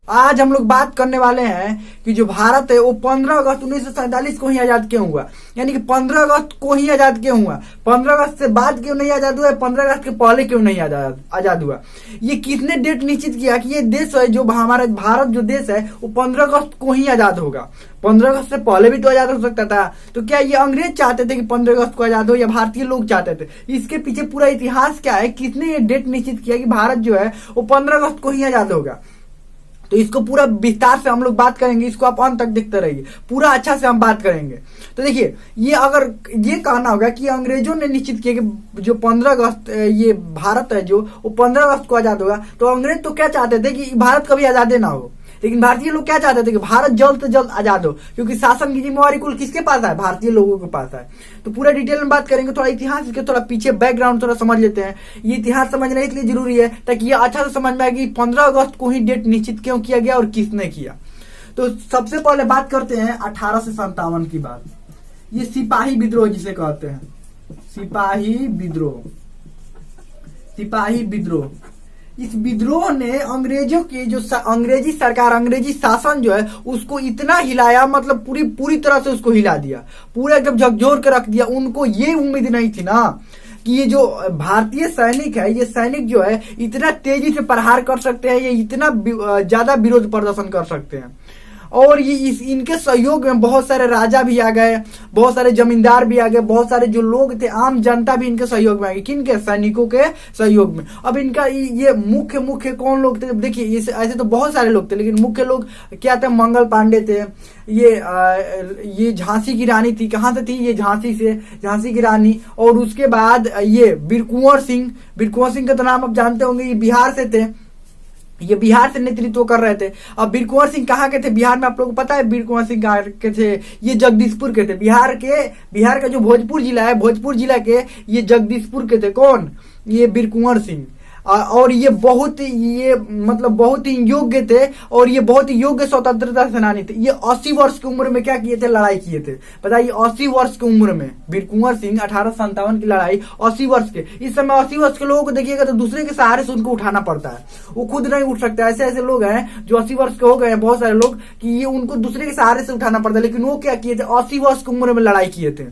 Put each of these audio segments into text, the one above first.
आज हम लोग बात करने वाले हैं कि जो भारत है वो 15 अगस्त 1947 को ही आजाद क्यों हुआ। यानी कि 15 अगस्त को ही आजाद क्यों हुआ, 15 अगस्त से बाद क्यों नहीं आजाद हुआ, 15 अगस्त के पहले क्यों नहीं आजाद हुआ। ये किसने डेट निश्चित किया कि ये देश है जो हमारा भारत जो देश है वो 15 अगस्त को ही आजाद होगा। 15 अगस्त से पहले भी तो आजाद हो सकता था। तो क्या ये अंग्रेज चाहते थे कि 15 अगस्त को आजाद हो या भारतीय लोग चाहते थे? इसके पीछे पूरा इतिहास क्या है, किसने ये डेट निश्चित किया कि भारत जो है वो 15 अगस्त को ही आजाद होगा। तो इसको पूरा विस्तार से हम लोग बात करेंगे, इसको आप अंत तक देखते रहिए, पूरा अच्छा से हम बात करेंगे। तो देखिए, ये अगर ये कहना होगा कि अंग्रेजों ने निश्चित किया कि जो 15 अगस्त ये भारत है जो वो 15 अगस्त को आजाद होगा, तो अंग्रेज तो क्या चाहते थे कि भारत कभी आजाद ना हो। लेकिन भारतीय लोग क्या चाहते थे कि भारत जल्द से जल्द आजाद हो, क्योंकि शासन की जिम्मेवारी कुल किसके पास है, भारतीय लोगों के पास है। तो पूरा डिटेल में बात करेंगे, थोड़ा इतिहास के थोड़ा पीछे बैकग्राउंड थोड़ा समझ लेते हैं। ये इतिहास समझना इसलिए जरूरी है ताकि ये अच्छा से समझ में आए कि 15 अगस्त को ही डेट निश्चित क्यों किया गया और किसने किया। तो सबसे पहले बात करते हैं 1857 की बात। ये सिपाही विद्रोह जिसे कहते हैं, सिपाही विद्रोह। इस विद्रोह ने अंग्रेजों की जो अंग्रेजी सरकार, अंग्रेजी शासन जो है उसको इतना हिलाया, मतलब पूरी तरह से उसको हिला दिया, पूरा एकदम झकझोर के रख दिया। उनको ये उम्मीद नहीं थी ना कि ये जो भारतीय सैनिक है, ये सैनिक जो है इतना तेजी से प्रहार कर सकते हैं, ये इतना ज्यादा विरोध प्रदर्शन कर सकते हैं। और ये इनके सहयोग में बहुत सारे राजा भी आ गए, बहुत सारे जमींदार भी आ गए, बहुत सारे जो लोग थे आम जनता भी इनके सहयोग में आ गई। किनके? सैनिकों के सहयोग में। अब इनका ये मुख्य कौन लोग थे? देखिए, ऐसे तो बहुत सारे लोग थे, लेकिन मुख्य लोग क्या थे? मंगल पांडे थे, ये झांसी की रानी थी। कहाँ से थी ये? झांसी की रानी। और उसके बाद ये बीर कुंवर सिंह का तो नाम आप जानते होंगे, ये बिहार से थे, ये बिहार से नेतृत्व कर रहे थे। अब बीर कुंवर सिंह कहाँ के थे बिहार में? आप लोगों को पता है बीर कुंवर सिंह कहाँ के थे? ये जगदीशपुर के थे। बिहार का जो भोजपुर जिला है, भोजपुर जिला के ये जगदीशपुर के थे। कौन? ये बीर कुंवर सिंह। और ये बहुत ही योग्य थे, और ये बहुत ही योग्य स्वतंत्रता सेनानी थे। ये 80 वर्ष की उम्र में क्या किए थे? लड़ाई किए थे। बताइए, 80 वर्ष की उम्र में बीर कुंवर सिंह 1857 की लड़ाई 80 वर्ष के। इस समय 80 वर्ष के लोगों को देखिएगा तो दूसरे के सहारे से उनको उठाना पड़ता है, वो खुद नहीं उठ सकते। ऐसे लोग हैं जो 80 वर्ष के हो गए हैं, बहुत सारे लोग, कि ये उनको दूसरे के सहारे से उठाना पड़ता है। लेकिन वो क्या किए थे? 80 वर्ष की उम्र में लड़ाई किए थे।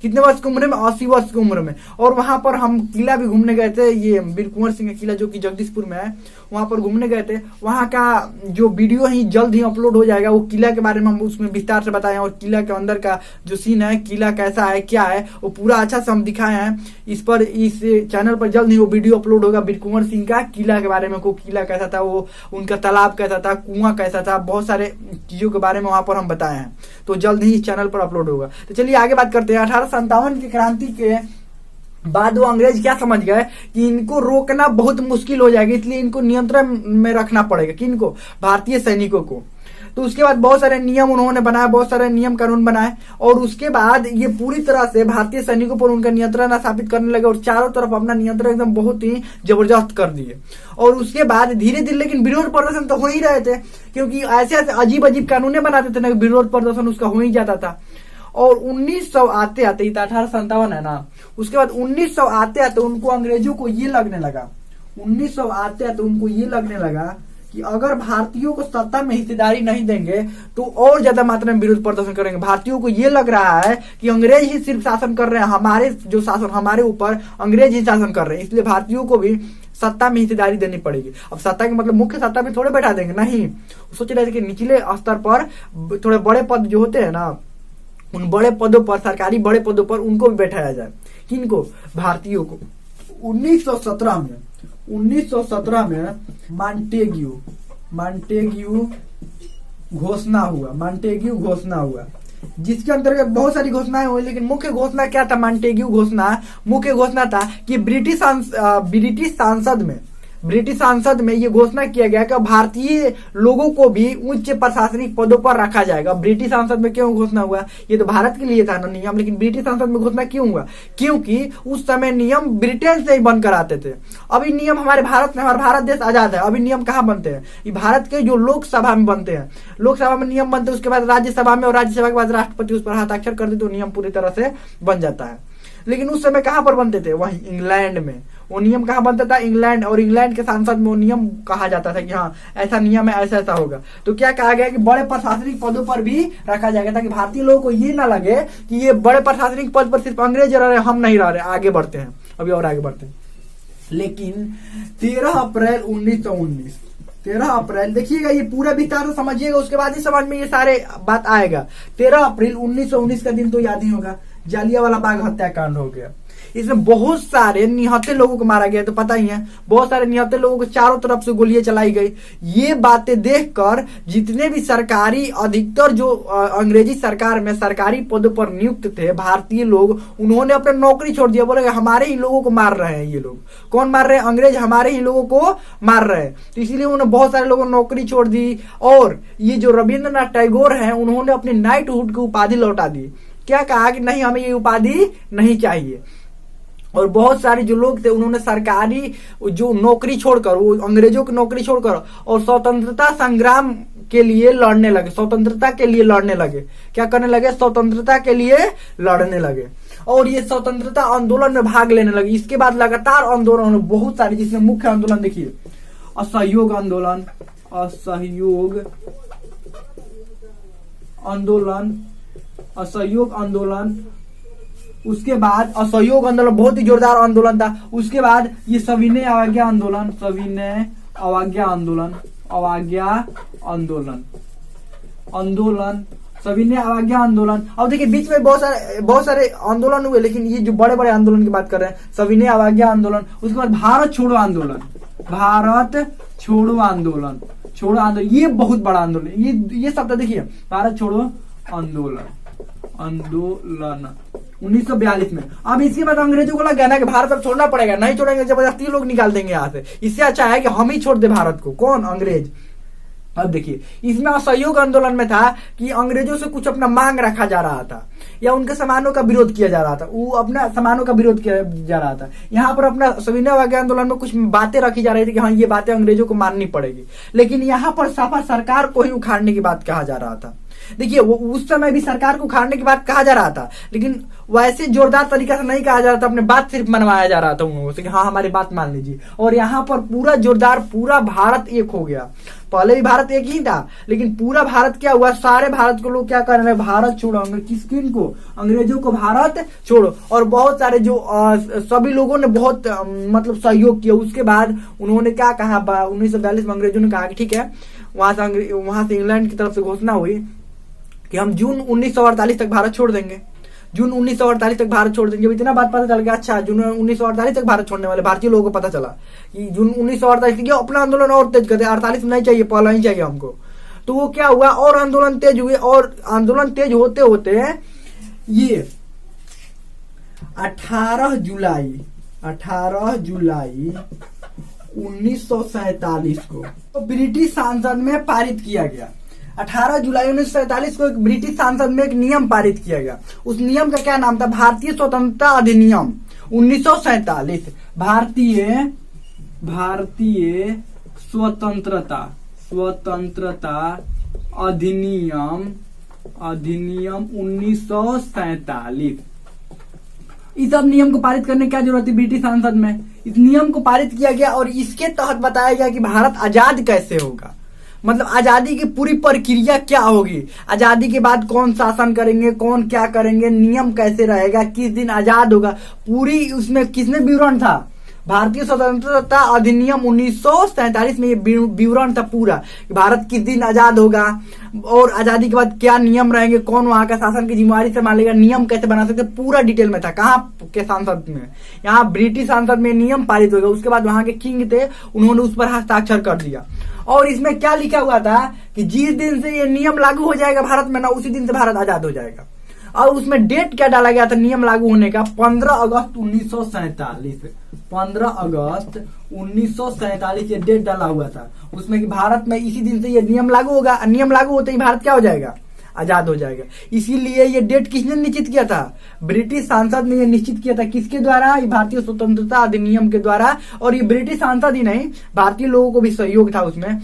कितने वर्ष की उम्र में? 80 वर्ष की उम्र में। और वहां पर हम किला भी घूमने गए थे, ये बीर कुंवर सिंह का किला जो कि जगदीशपुर में है, वहां पर घूमने गए थे। वहां का जो वीडियो ही जल्द ही अपलोड हो जाएगा, वो किला के बारे में हम उसमें विस्तार से बताए हैं, और किला के अंदर का जो सीन है, किला कैसा है क्या है, वो पूरा अच्छा से हम दिखाए हैं। इस चैनल पर जल्द ही वो वीडियो अपलोड होगा बीर कुंवर सिंह का किला के बारे में, को किला कैसा था, वो उनका तालाब कैसा था, कुआं कैसा था, बहुत सारे चीजों के बारे में वहां पर हम बताए हैं। तो जल्द ही इस चैनल पर अपलोड होगा। तो चलिए आगे बात करते हैं। 1857 की क्रांति के बाद वो अंग्रेज क्या समझ गए कि इनको रोकना बहुत मुश्किल हो जाएगा, इसलिए इनको नियंत्रण में रखना पड़ेगा। किनको? भारतीय सैनिकों को। तो उसके बाद बहुत सारे नियम उन्होंने बनाए, बहुत सारे नियम कानून बनाए, और उसके बाद ये पूरी तरह से भारतीय सैनिकों पर उनका नियंत्रण स्थापित करने लगे, और चारों तरफ अपना नियंत्रण एकदम बहुत ही जबरदस्त कर दिए। और उसके बाद धीरे धीरे, लेकिन विरोध प्रदर्शन तो हो ही रहे थे, क्योंकि ऐसे अजीब कानून बनाते थे ना, विरोध प्रदर्शन उसका हो ही जाता था। और 1900 आते 1857 है ना, उसके बाद 1900 आते उनको अंग्रेजों को ये लगने लगा, 1900 आते उनको ये लगने लगा कि अगर भारतीयों को सत्ता में हिस्सेदारी नहीं देंगे तो और ज्यादा मात्रा में विरोध प्रदर्शन करेंगे। भारतीयों को ये लग रहा है कि अंग्रेज ही सिर्फ शासन कर रहे हैं, हमारे ऊपर अंग्रेज ही शासन कर रहे हैं, इसलिए भारतीयों को भी सत्ता में हिस्सेदारी देनी पड़ेगी। अब सत्ता के मतलब मुख्य सत्ता में थोड़े बैठा देंगे, नहीं, सोच रहे थे कि निचले स्तर पर थोड़े बड़े पद जो होते हैं ना, उन बड़े पदों पर, सरकारी बड़े पदों पर उनको भी बैठाया जाए। किनको? भारतीयों को। 1917 में मांटेग्यू घोषणा हुआ, जिसके अंतर्गत बहुत सारी घोषणाएं हुई, लेकिन मुख्य घोषणा क्या था? मांटेग्यू घोषणा मुख्य घोषणा था कि ब्रिटिश संसद में ये घोषणा किया गया कि भारतीय लोगों को भी उच्च प्रशासनिक पदों पर रखा जाएगा। ब्रिटिश संसद में क्यों घोषणा हुआ? ये तो भारत के लिए था ना नियम, लेकिन ब्रिटिश संसद में घोषणा क्यों हुआ? क्योंकि उस समय नियम ब्रिटेन से ही बनकर आते थे। अभी नियम हमारे भारत में, हमारा भारत देश आजाद है, अभी नियम कहाँ बनते हैं? ये भारत के जो लोकसभा में बनते हैं, लोकसभा में नियम बनते हैं, उसके बाद राज्यसभा में, और राज्यसभा के बाद राष्ट्रपति उस पर हस्ताक्षर कर दे तो नियम पूरी तरह से बन जाता है। लेकिन उस समय कहां पर बनते थे? वहीं इंग्लैंड में, वो नियम कहाँ बनता था? इंग्लैंड, और इंग्लैंड के संसद में वो नियम कहा जाता था कि हाँ ऐसा नियम है, ऐसा ऐसा होगा। तो क्या कहा गया कि बड़े प्रशासनिक पदों पर भी रखा जाएगा, ताकि भारतीय लोगों को ये ना लगे कि ये बड़े प्रशासनिक पद पर सिर्फ अंग्रेज रह रहे, हम नहीं रह रहे। आगे बढ़ते हैं, अभी और आगे बढ़ते हैं। लेकिन 13 अप्रैल 1919, 13 अप्रैल, देखिएगा ये पूरा विस्तार से समझिएगा, उसके बाद ही समझ में ये सारे बात आएगा। 13 अप्रैल 1919 का दिन तो याद ही होगा, जालियांवाला बाग हत्याकांड हो गया। इसमें बहुत सारे निहत्थे लोगों को मारा गया, तो पता ही है, बहुत सारे निहत्थे लोगों को चारों तरफ से गोलियां चलाई गई। ये बातें देखकर जितने भी सरकारी अधिकतर जो अंग्रेजी सरकार में सरकारी पदों पर नियुक्त थे भारतीय लोग, उन्होंने अपने नौकरी छोड़ दिया। बोले हमारे ही लोगों को मार रहे हैं ये लोग। कौन मार रहे हैं? अंग्रेज हमारे ही लोगों को मार रहे हैं। तो इसीलिए उन्होंने बहुत सारे लोगों ने नौकरी छोड़ दी। और ये जो रविंद्रनाथ टैगोर हैं, उन्होंने अपनी नाइटहुड की उपाधि लौटा दी। क्या कहा कि नहीं, हमें ये उपाधि नहीं चाहिए। और बहुत सारे जो लोग थे उन्होंने सरकारी जो नौकरी छोड़कर, वो अंग्रेजों की नौकरी छोड़कर और स्वतंत्रता संग्राम के लिए लड़ने लगे, स्वतंत्रता के लिए लड़ने लगे। क्या करने लगे? स्वतंत्रता के लिए लड़ने लगे। और ये स्वतंत्रता आंदोलन में भाग लेने लगे। इसके बाद लगातार आंदोलन बहुत सारे, जिसमें मुख्य आंदोलन देखिए, असहयोग आंदोलन, असहयोग आंदोलन, असहयोग आंदोलन। उसके बाद असहयोग आंदोलन बहुत ही जोरदार आंदोलन था। उसके बाद ये सविनय अवज्ञा आंदोलन, सविनय अवज्ञा आंदोलन, अवज्ञा आंदोलन, आंदोलन, सविनय अवज्ञा आंदोलन। अब देखिए बीच में बहुत सारे आंदोलन हुए, लेकिन ये जो बड़े बड़े आंदोलन की बात कर रहे हैं, सविनय अवज्ञा आंदोलन। उसके बाद भारत छोड़ो आंदोलन, भारत छोड़ो आंदोलन, छोड़ो आंदोलन, ये बहुत बड़ा आंदोलन। ये शब्द देखिए, भारत छोड़ो आंदोलन, आंदोलन 1942 में। अब इसके बाद अंग्रेजों को लगा ना कि भारत अब छोड़ना पड़ेगा, नहीं छोड़ेंगे जबरदस्ती लोग निकाल देंगे यहाँ से। इससे अच्छा है कि हम ही छोड़ दे भारत को। कौन? अंग्रेज। अब देखिए इसमें असहयोग आंदोलन में था कि अंग्रेजों से कुछ अपना मांग रखा जा रहा था, या उनके सामानों का विरोध किया जा रहा था, वो अपना सामानों का विरोध किया जा रहा था। यहाँ पर अपना सविनय अवज्ञा आंदोलन में कुछ बातें रखी जा रही थी कि हाँ ये बातें अंग्रेजों को माननी पड़ेगी, लेकिन यहाँ पर साफा सरकार को ही उखाड़ने की बात कहा जा रहा था। देखिए वो उस समय भी सरकार को उखाड़ने की बात कहा जा रहा था, लेकिन वैसे जोरदार तरीका से नहीं कहा जा रहा था, अपने बात सिर्फ मनवाया जा रहा था उन लोगों से कि हाँ हमारी बात मान लीजिए। और यहाँ पर पूरा जोरदार, पूरा भारत एक हो गया। पहले भी भारत एक ही था, लेकिन पूरा भारत क्या हुआ, सारे भारत को लोग क्या कर रहे हैं, भारत छोड़ो। किन को? अंग्रेजों को भारत छोड़ो। और बहुत सारे जो सभी लोगों ने बहुत मतलब सहयोग किया। उसके बाद उन्होंने क्या कहा, 1942 में अंग्रेजों ने कहा कि ठीक है, वहां से इंग्लैंड की तरफ से घोषणा हुई कि हम जून 1948 तक भारत छोड़ देंगे, जून 1948 तक भारत छोड़ देंगे। जब इतना बात पता चल गया, अच्छा जून 1948 तक भारत छोड़ने वाले भारतीय लोगों को पता चला कि जून 1948 अपना आंदोलन और तेज करते, 48 में नहीं चाहिए, पहला ही चाहिए हमको। तो वो क्या हुआ, और आंदोलन तेज हुए, और आंदोलन तेज होते होते ये 18 जुलाई 1947 को तो ब्रिटिश संसद में पारित किया गया। 18 जुलाई 1947 को एक ब्रिटिश संसद में एक नियम पारित किया गया। उस नियम का क्या नाम था? भारतीय स्वतंत्रता अधिनियम 1947। भारतीय स्वतंत्रता अधिनियम 1947। इस अब नियम को पारित करने की क्या जरूरत थी ब्रिटिश संसद में? इस नियम को पारित किया गया और इसके तहत बताया गया कि भारत आजाद कैसे होगा, मतलब आजादी की पूरी प्रक्रिया क्या होगी, आजादी के बाद कौन शासन करेंगे, कौन क्या करेंगे, नियम कैसे रहेगा, किस दिन आजाद होगा, पूरी उसमें किसमें विवरण था? भारतीय स्वतंत्रता अधिनियम 1947 में ये विवरण था पूरा कि भारत किस दिन आजाद होगा और आजादी के बाद क्या नियम रहेंगे, कौन वहां का शासन की जिम्मेवारी संभालेगा, नियम कैसे बना सकते, पूरा डिटेल में था। कहाँ के संसद में? यहाँ ब्रिटिश संसद में नियम पारित हो गया। उसके बाद वहां के किंग थे, उन्होंने उस पर हस्ताक्षर कर दिया। और इसमें क्या लिखा हुआ था कि जिस दिन से ये नियम लागू हो जाएगा भारत में ना, उसी दिन से भारत आजाद हो जाएगा। और उसमें डेट क्या डाला गया था नियम लागू होने का? 15 अगस्त 1947। 15 अगस्त 1947 ये डेट डाला हुआ था उसमें कि भारत में इसी दिन से ये नियम लागू होगा। नियम लागू होते ही भारत क्या हो जाएगा? आजाद हो जाएगा। इसीलिए ये डेट किसने निश्चित किया था? ब्रिटिश सांसद ने ये निश्चित किया था। किसके द्वारा? भारतीय स्वतंत्रता अधिनियम के द्वारा। और ये ब्रिटिश सांसद ही नहीं, भारतीय लोगों को भी सहयोग था उसमें।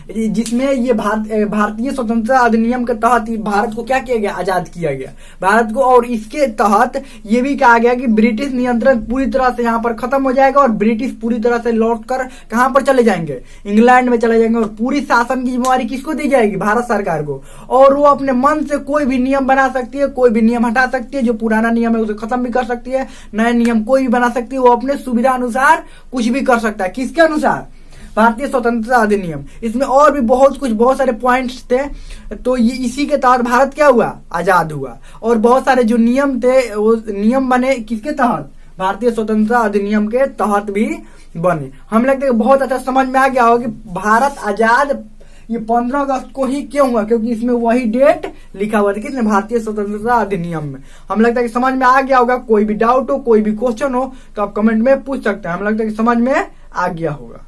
जिसमें ये भारतीय स्वतंत्रता अधिनियम के तहत भारत को क्या किया गया, आजाद किया गया भारत को। और इसके तहत ये भी कहा गया कि ब्रिटिश नियंत्रण पूरी तरह से यहाँ पर खत्म हो जाएगा और ब्रिटिश पूरी तरह से लौटकर कहां पर चले जाएंगे, इंग्लैंड में चले जाएंगे। और पूरी शासन की जिम्मेवारी किसको दी जाएगी, भारत सरकार को। और वो अपने मन से कोई भी नियम बना सकती है, कोई भी नियम हटा सकती है, जो पुराना नियम है उसे खत्म भी कर सकती है, नए नियम कोई भी बना सकती है। वो अपने सुविधा अनुसार कुछ भी कर सकता है, किसके अनुसार, भारतीय स्वतंत्रता अधिनियम। इसमें और भी बहुत सारे पॉइंट्स थे। तो ये इसी के तहत भारत क्या हुआ, आजाद हुआ। और बहुत सारे जो नियम थे वो नियम बने किसके तहत, भारतीय स्वतंत्रता अधिनियम के तहत भी बने। हम लगता है बहुत अच्छा समझ में आ गया होगा कि भारत आजाद ये 15 अगस्त को ही क्यों हुआ, क्योंकि इसमें वही डेट लिखा हुआ था किसने, भारतीय स्वतंत्रता अधिनियम में। हम लगता है कि समझ में आ गया होगा। कोई भी डाउट हो, कोई भी क्वेश्चन हो तो आप कमेंट में पूछ सकते हैं। हम लगता है कि समझ में आ गया होगा।